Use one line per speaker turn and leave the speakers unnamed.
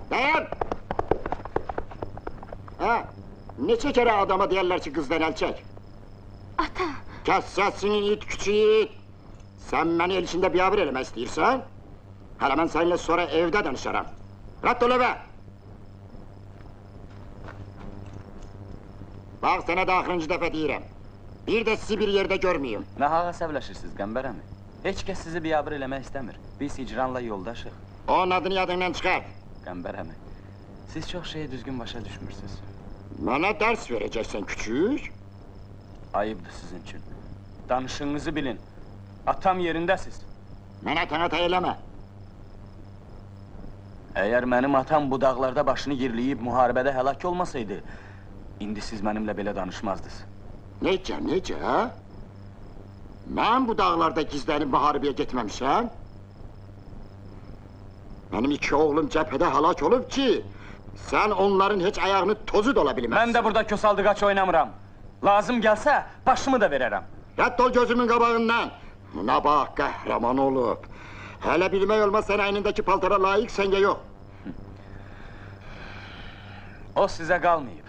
Dayan! Ha, neçə kere adama derler ki kızdan el çek?
Ata!
Kes sesini it küçük it! Sen beni el içinde bir haber eleme istiyorsan... ...hele ben seninle sonra evde danışarım. Rahat ol eve! Bak sana da axırıncı defa deyirəm. Bir de sizi bir yerde görmeyeyim.
Nahağa əsəbləşirsiniz, Qəmbər əmi. Heç kəs sizi biabır eləmək istəmir. Biz hicranla yoldaşıq.
Onun adını yadından çıkart.
Qəmbər əmi, siz çox şeyi düzgün başa düşmürsünüz.
Bana ders vereceksin küçük.
Ayıbdır sizin üçün. Danışığınızı bilin. Atam yerindəsiz.
Mənə tənət eləmə.
Əgər mənim atam bu dağlarda başını yerləyib müharibədə həlak olmasaydı... ...indi siz mənimlə belə danışmazdınız.
Necə? Mən bu dağlarda gizlənib müharibəyə getməmişəm. Benim 2 oğlum cəbhədə həlak olub ki... ...sən onların heç ayağını tozu da ola bilməzsən.
Mən də burada kösaldıqaç oynamıram. Lazım gəlsə, başımı da verərəm.
Rədd ol gözümün qabağından! Buna bax, qəhrəman olub. Hələ bilmək olmaz, sən əynindəki paltara layiq, sən ya yox.
O sizə qalmayıb.